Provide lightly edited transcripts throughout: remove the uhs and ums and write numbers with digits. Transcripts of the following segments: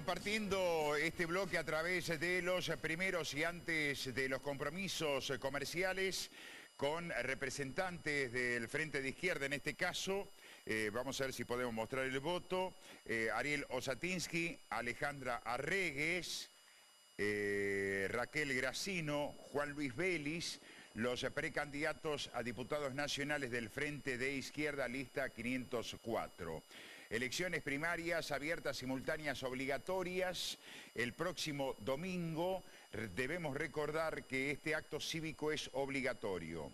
compartiendo este bloque a través de los primeros y antes de los compromisos comerciales con representantes del Frente de Izquierda, en este caso. Vamos a ver si podemos mostrar el voto. Ariel Osatinsky, Alejandra Arregues, Raquel Gracino, Juan Luis Vélez, los precandidatos a diputados nacionales del Frente de Izquierda, lista 504. Elecciones primarias abiertas, simultáneas, obligatorias. El próximo domingo debemos recordar que este acto cívico es obligatorio.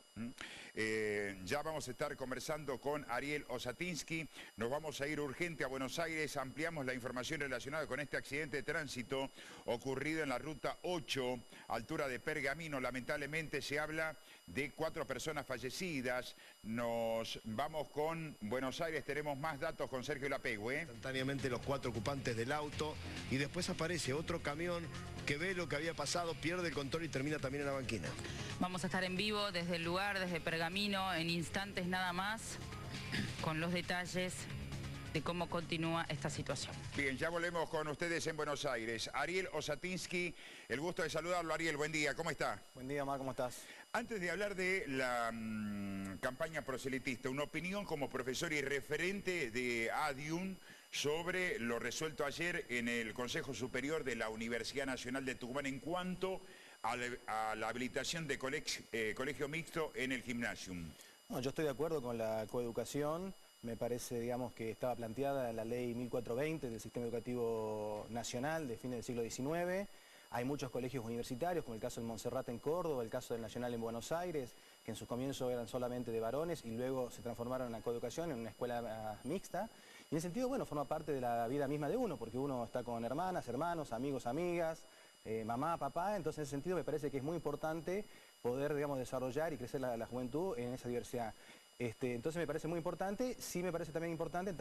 Ya vamos a estar conversando con Ariel Osatinsky. Nos vamos a ir urgente a Buenos Aires. Ampliamos la información relacionada con este accidente de tránsito ocurrido en la ruta 8, altura de Pergamino. Lamentablemente se habla de 4 personas fallecidas. Nos vamos con Buenos Aires. Tenemos más datos con Sergio Lapegüe. Instantáneamente los 4 ocupantes del auto y después aparece otro camión que ve lo que había pasado, pierde el control y termina también en la banquina. Vamos a estar en vivo desde el lugar, desde Pergamino, en instantes nada más, con los detalles de cómo continúa esta situación. Bien, ya volvemos con ustedes en Buenos Aires. Ariel Osatinsky, el gusto de saludarlo. Ariel, buen día, ¿cómo está? Buen día, Omar, ¿cómo estás? Antes de hablar de la campaña proselitista, una opinión como profesor y referente de ADIUN sobre lo resuelto ayer en el Consejo Superior de la Universidad Nacional de Tucumán en cuanto a la habilitación de colegio mixto en el gimnasium. No, yo estoy de acuerdo con la coeducación. Me parece, digamos, que estaba planteada la ley 1420 del Sistema Educativo Nacional de fines del siglo XIX. Hay muchos colegios universitarios, como el caso del Montserrat en Córdoba, el caso del Nacional en Buenos Aires, que en sus comienzos eran solamente de varones y luego se transformaron en la coeducación, en una escuela mixta. Y en ese sentido, bueno, forma parte de la vida misma de uno, porque uno está con hermanas, hermanos, amigos, amigas, mamá, papá. Entonces, en ese sentido, me parece que es muy importante poder, digamos, desarrollar y crecer la juventud en esa diversidad. Entonces me parece muy importante. Sí me parece también importante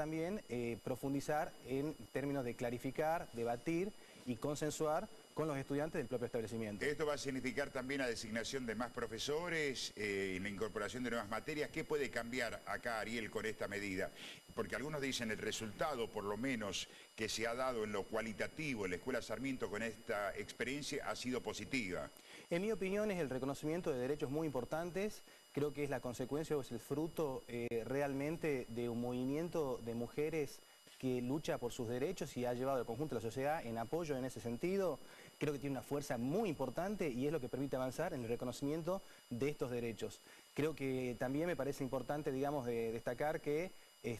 profundizar en términos de clarificar, debatir y consensuar con los estudiantes del propio establecimiento. Esto va a significar también la designación de más profesores, la incorporación de nuevas materias. ¿Qué puede cambiar acá, Ariel, con esta medida? Porque algunos dicen el resultado, por lo menos, que se ha dado en lo cualitativo en la Escuela Sarmiento con esta experiencia ha sido positiva. En mi opinión es el reconocimiento de derechos muy importantes. Creo que es la consecuencia o es el fruto realmente de un movimiento de mujeres que lucha por sus derechos y ha llevado al conjunto de la sociedad en apoyo en ese sentido. Creo que tiene una fuerza muy importante y es lo que permite avanzar en el reconocimiento de estos derechos. Creo que también me parece importante, digamos, destacar que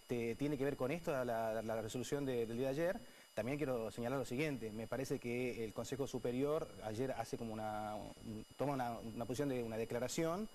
tiene que ver con esto, la resolución del día de ayer. También quiero señalar lo siguiente: me parece que el Consejo Superior ayer hace como toma una posición de una declaración,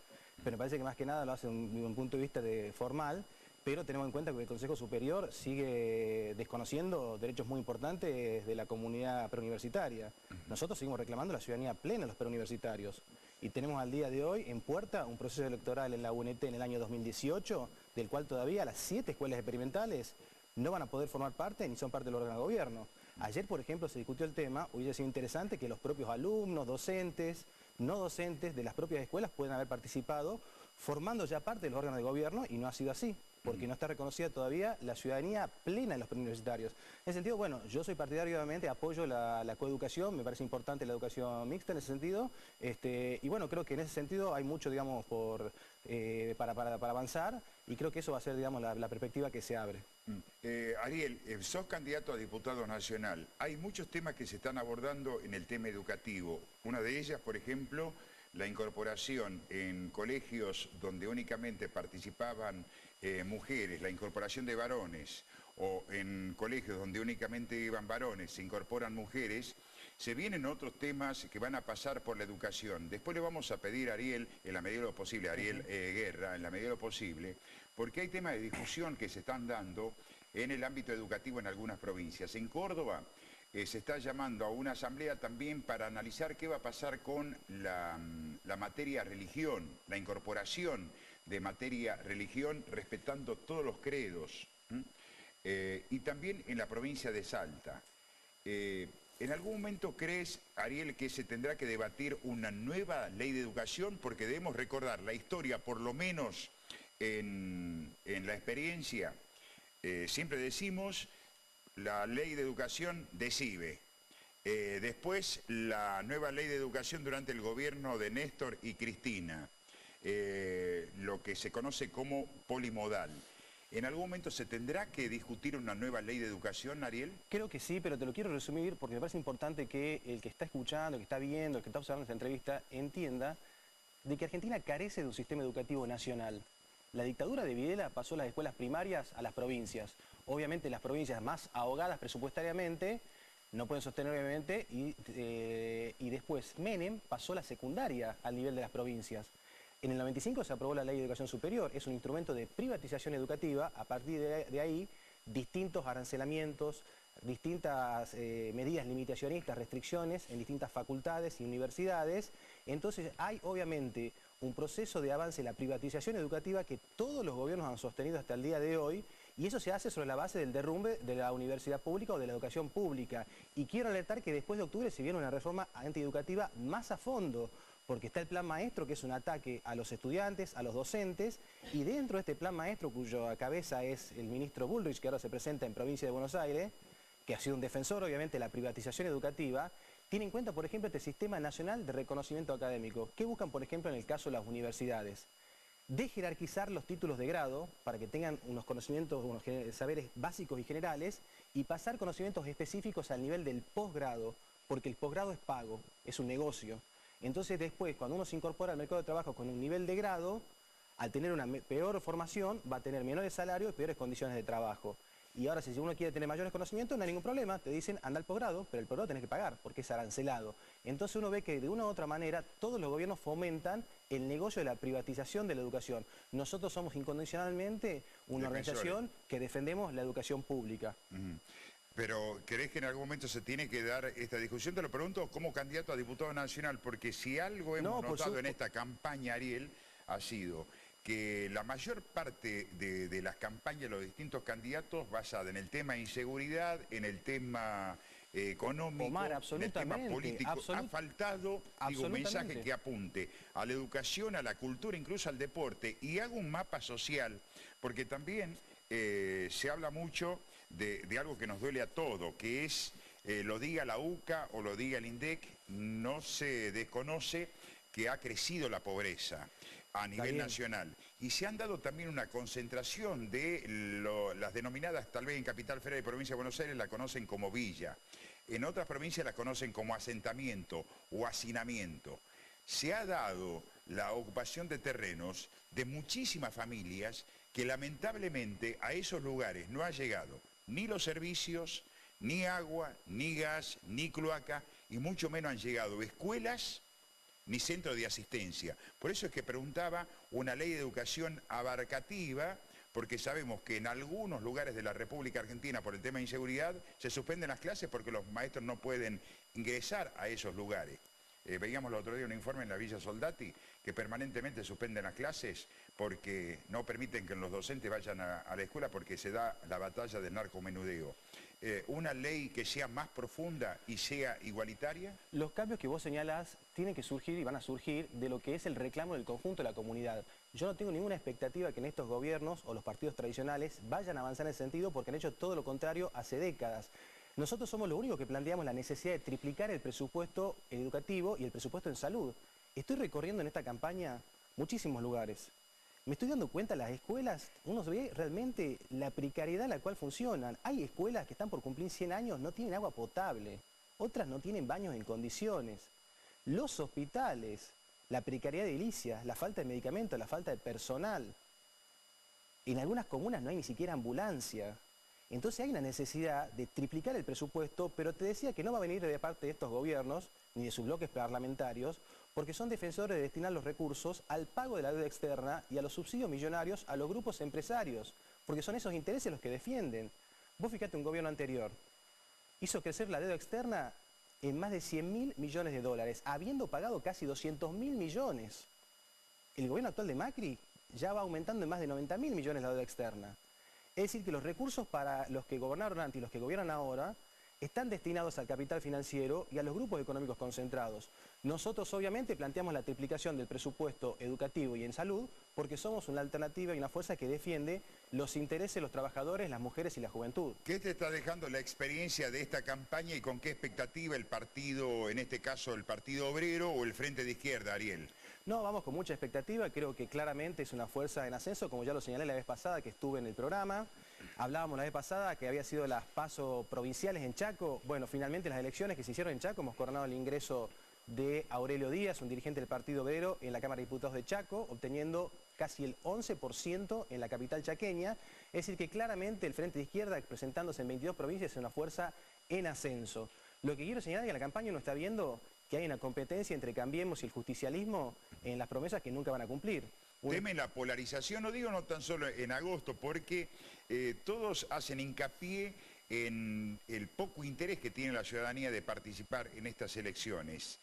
pero me parece que más que nada lo hace desde un punto de vista formal. Pero tenemos en cuenta que el Consejo Superior sigue desconociendo derechos muy importantes de la comunidad preuniversitaria. Nosotros seguimos reclamando la ciudadanía plena de los preuniversitarios. Y tenemos al día de hoy en puerta un proceso electoral en la UNT en el año 2018, del cual todavía las 7 escuelas experimentales no van a poder formar parte ni son parte del órgano de gobierno. Ayer, por ejemplo, se discutió el tema. Hubiera sido interesante que los propios alumnos, docentes, no docentes de las propias escuelas puedan haber participado formando ya parte del órgano de gobierno, y no ha sido así, porque no está reconocida todavía la ciudadanía plena de los preuniversitarios. En ese sentido, bueno, yo soy partidario, obviamente, apoyo la coeducación, me parece importante la educación mixta en ese sentido, y bueno, creo que en ese sentido hay mucho, digamos, para avanzar, y creo que eso va a ser, digamos, la perspectiva que se abre. Ariel, sos candidato a diputado nacional. Hay muchos temas que se están abordando en el tema educativo. Una de ellas, por ejemplo, la incorporación en colegios donde únicamente participaban mujeres, la incorporación de varones, o en colegios donde únicamente iban varones, se incorporan mujeres. Se vienen otros temas que van a pasar por la educación. Después le vamos a pedir a Ariel, en la medida de lo posible, Ariel Guerra, en la medida de lo posible, porque hay temas de discusión que se están dando en el ámbito educativo en algunas provincias. En Córdoba se está llamando a una asamblea también para analizar qué va a pasar con la materia religión, la incorporación de materia religión respetando todos los credos. Y también en la provincia de Salta. ¿En algún momento crees, Ariel, que se tendrá que debatir una nueva ley de educación? Porque debemos recordar la historia, por lo menos en la experiencia, siempre decimos, la ley de educación de CIBE. Después, la nueva ley de educación durante el gobierno de Néstor y Cristina, lo que se conoce como polimodal. ¿En algún momento se tendrá que discutir una nueva ley de educación, Ariel? Creo que sí, pero te lo quiero resumir porque me parece importante que el que está escuchando, el que está viendo, el que está observando esta entrevista, entienda de que Argentina carece de un sistema educativo nacional. La dictadura de Videla pasó las escuelas primarias a las provincias. Obviamente las provincias más ahogadas presupuestariamente no pueden sostener obviamente y después Menem pasó la secundaria al nivel de las provincias. En el 95 se aprobó la Ley de Educación Superior, es un instrumento de privatización educativa. A partir de ahí, distintos arancelamientos, distintas medidas limitacionistas, restricciones en distintas facultades y universidades. Entonces hay obviamente un proceso de avance en la privatización educativa que todos los gobiernos han sostenido hasta el día de hoy, y eso se hace sobre la base del derrumbe de la universidad pública o de la educación pública. Y quiero alertar que después de octubre se viene una reforma antieducativa más a fondo, porque está el plan maestro, que es un ataque a los estudiantes, a los docentes, y dentro de este plan maestro, cuya cabeza es el ministro Bullrich, que ahora se presenta en Provincia de Buenos Aires, que ha sido un defensor obviamente de la privatización educativa, tiene en cuenta, por ejemplo, este Sistema Nacional de Reconocimiento Académico. ¿Qué buscan, por ejemplo, en el caso de las universidades? De jerarquizar los títulos de grado para que tengan unos conocimientos, unos saberes básicos y generales, y pasar conocimientos específicos al nivel del posgrado, porque el posgrado es pago, es un negocio. Entonces después, cuando uno se incorpora al mercado de trabajo con un nivel de grado, al tener una peor formación, va a tener menores salarios y peores condiciones de trabajo. Y ahora, si uno quiere tener mayores conocimientos, no hay ningún problema, te dicen anda al posgrado, pero el posgrado tenés que pagar, porque es arancelado. Entonces uno ve que de una u otra manera todos los gobiernos fomentan el negocio de la privatización de la educación. Nosotros somos incondicionalmente una organización que defendemos la educación pública. Pero ¿crees que en algún momento se tiene que dar esta discusión? Te lo pregunto como candidato a diputado nacional, porque si algo hemos notado en esta campaña, Ariel, ha sido que la mayor parte de las campañas de los distintos candidatos basada en el tema inseguridad, en el tema económico, Omar, en el tema político, ha faltado un mensaje que apunte a la educación, a la cultura, incluso al deporte. Y hago un mapa social, porque también se habla mucho de algo que nos duele a todos, que es, lo diga la UCA o lo diga el INDEC, no se desconoce que ha crecido la pobreza a nivel nacional. Y se han dado también una concentración de las denominadas, tal vez en Capital Federal y Provincia de Buenos Aires la conocen como villa. En otras provincias la conocen como asentamiento o hacinamiento. Se ha dado la ocupación de terrenos de muchísimas familias que lamentablemente a esos lugares no ha llegado ni los servicios, ni agua, ni gas, ni cloaca, y mucho menos han llegado escuelas ni centro de asistencia. Por eso es que preguntaba una ley de educación abarcativa, porque sabemos que en algunos lugares de la República Argentina, por el tema de inseguridad, se suspenden las clases porque los maestros no pueden ingresar a esos lugares. Veíamos el otro día un informe en la Villa Soldati que permanentemente suspenden las clases porque no permiten que los docentes vayan a la escuela porque se da la batalla del narcomenudeo. ¿Una ley que sea más profunda y sea igualitaria? Los cambios que vos señalás tienen que surgir y van a surgir de lo que es el reclamo del conjunto de la comunidad. Yo no tengo ninguna expectativa que en estos gobiernos o los partidos tradicionales vayan a avanzar en ese sentido, porque han hecho todo lo contrario hace décadas. Nosotros somos los únicos que planteamos la necesidad de triplicar el presupuesto educativo y el presupuesto en salud. Estoy recorriendo en esta campaña muchísimos lugares. Me estoy dando cuenta, las escuelas, uno ve realmente la precariedad en la cual funcionan. Hay escuelas que están por cumplir 100 años, no tienen agua potable. Otras no tienen baños en condiciones. Los hospitales, la precariedad edilicia, la falta de medicamentos, la falta de personal. En algunas comunas no hay ni siquiera ambulancia. Entonces hay una necesidad de triplicar el presupuesto, pero te decía que no va a venir de parte de estos gobiernos, ni de sus bloques parlamentarios, porque son defensores de destinar los recursos al pago de la deuda externa y a los subsidios millonarios a los grupos empresarios, porque son esos intereses los que defienden. Vos fíjate, un gobierno anterior hizo crecer la deuda externa en más de 100.000 millones de dólares, habiendo pagado casi 200.000 millones. El gobierno actual de Macri ya va aumentando en más de 90.000 millones la deuda externa. Es decir, que los recursos para los que gobernaron antes y los que gobiernan ahora están destinados al capital financiero y a los grupos económicos concentrados. Nosotros obviamente planteamos la triplicación del presupuesto educativo y en salud porque somos una alternativa y una fuerza que defiende los intereses de los trabajadores, las mujeres y la juventud. ¿Qué te está dejando la experiencia de esta campaña y con qué expectativa el partido, en este caso el Partido Obrero o el Frente de Izquierda, Ariel? No, vamos con mucha expectativa, creo que claramente es una fuerza en ascenso, como ya lo señalé la vez pasada que estuve en el programa. Hablábamos la vez pasada que había sido las PASO provinciales en Chaco. Bueno, finalmente las elecciones que se hicieron en Chaco hemos coronado el ingreso de Aurelio Díaz, un dirigente del Partido Obrero, en la Cámara de Diputados de Chaco, obteniendo casi el 11% en la capital chaqueña. Es decir, que claramente el Frente de Izquierda, presentándose en 22 provincias, es una fuerza en ascenso. Lo que quiero señalar es que la campaña no está viendo que hay una competencia entre Cambiemos y el justicialismo en las promesas que nunca van a cumplir. Temen la polarización, no digo no tan solo en agosto, porque todos hacen hincapié en el poco interés que tiene la ciudadanía de participar en estas elecciones.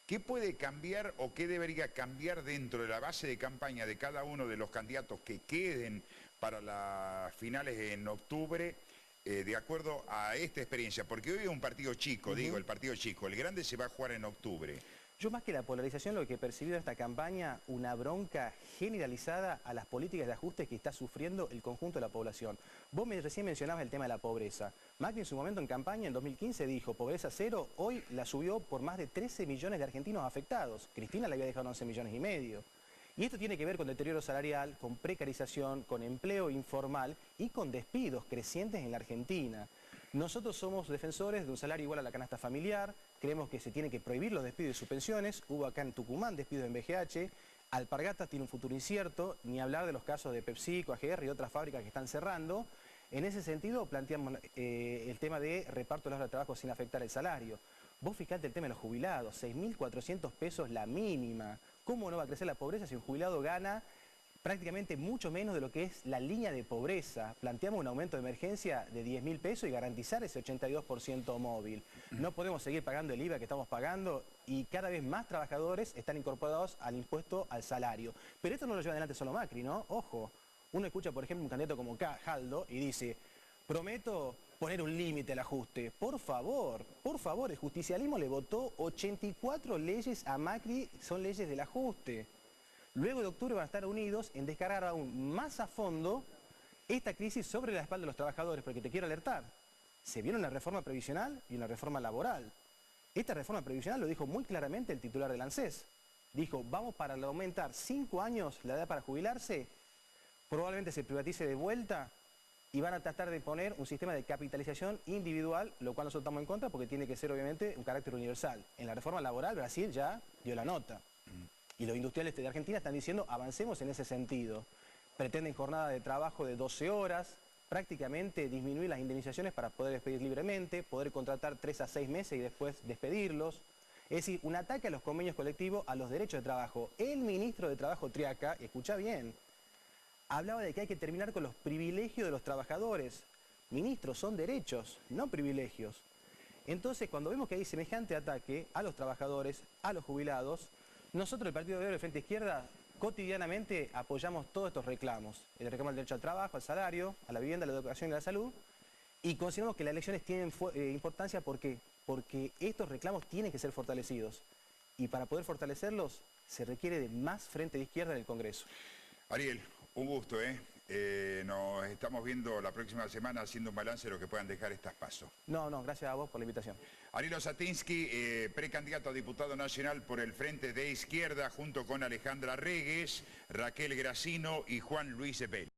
¿Qué puede cambiar o qué debería cambiar dentro de la base de campaña de cada uno de los candidatos que queden para las finales en octubre, de acuerdo a esta experiencia? Porque hoy es un partido chico, digo, el partido chico, el grande se va a jugar en octubre. Yo más que la polarización lo que he percibido en esta campaña, una bronca generalizada a las políticas de ajuste que está sufriendo el conjunto de la población. Vos recién mencionabas el tema de la pobreza. Macri en su momento en campaña, en 2015, dijo pobreza cero, hoy la subió por más de 13 millones de argentinos afectados. Cristina le había dejado 11 millones y medio. Y esto tiene que ver con deterioro salarial, con precarización, con empleo informal y con despidos crecientes en la Argentina. Nosotros somos defensores de un salario igual a la canasta familiar, creemos que se tienen que prohibir los despidos y suspensiones, hubo acá en Tucumán despidos en BGH, Alpargatas tiene un futuro incierto, ni hablar de los casos de PepsiCo, AGR y otras fábricas que están cerrando. En ese sentido planteamos el tema de reparto de las horas de trabajo sin afectar el salario. Vos fijate el tema de los jubilados, 6.400 pesos la mínima. ¿Cómo no va a crecer la pobreza si un jubilado gana prácticamente mucho menos de lo que es la línea de pobreza? Planteamos un aumento de emergencia de 10.000 pesos y garantizar ese 82% móvil. No podemos seguir pagando el IVA que estamos pagando y cada vez más trabajadores están incorporados al impuesto al salario. Pero esto no lo lleva adelante solo Macri, ¿no? Ojo, uno escucha por ejemplo un candidato como Jaldo y dice: prometo poner un límite al ajuste. Por favor, el justicialismo le votó 84 leyes a Macri, son leyes del ajuste. Luego de octubre van a estar unidos en descargar aún más a fondo esta crisis sobre la espalda de los trabajadores, porque te quiero alertar, se viene una reforma previsional y una reforma laboral. Esta reforma previsional lo dijo muy claramente el titular del ANSES. Dijo, vamos para aumentar 5 años la edad para jubilarse, probablemente se privatice de vuelta y van a tratar de poner un sistema de capitalización individual, lo cual nosotros estamos en contra porque tiene que ser obviamente un carácter universal. En la reforma laboral Brasil ya dio la nota. Y los industriales de Argentina están diciendo, avancemos en ese sentido. Pretenden jornada de trabajo de 12 horas, prácticamente disminuir las indemnizaciones para poder despedir libremente, poder contratar 3 a 6 meses y después despedirlos. Es decir, un ataque a los convenios colectivos, a los derechos de trabajo. El ministro de Trabajo, Triaca, escucha bien, hablaba de que hay que terminar con los privilegios de los trabajadores. Ministros, son derechos, no privilegios. Entonces, cuando vemos que hay semejante ataque a los trabajadores, a los jubilados, nosotros, el Partido Obrero del Frente Izquierda, cotidianamente apoyamos todos estos reclamos. El reclamo al derecho al trabajo, al salario, a la vivienda, a la educación y a la salud. Y consideramos que las elecciones tienen importancia, ¿por qué? Porque estos reclamos tienen que ser fortalecidos. Y para poder fortalecerlos, se requiere de más Frente de Izquierda en el Congreso. Ariel, un gusto, nos estamos viendo la próxima semana haciendo un balance de lo que puedan dejar estas PASO. No, gracias a vos por la invitación. Ariel Osatinsky, precandidato a diputado nacional por el Frente de Izquierda, junto con Alejandra Regues, Raquel Gracino y Juan Luis Epel.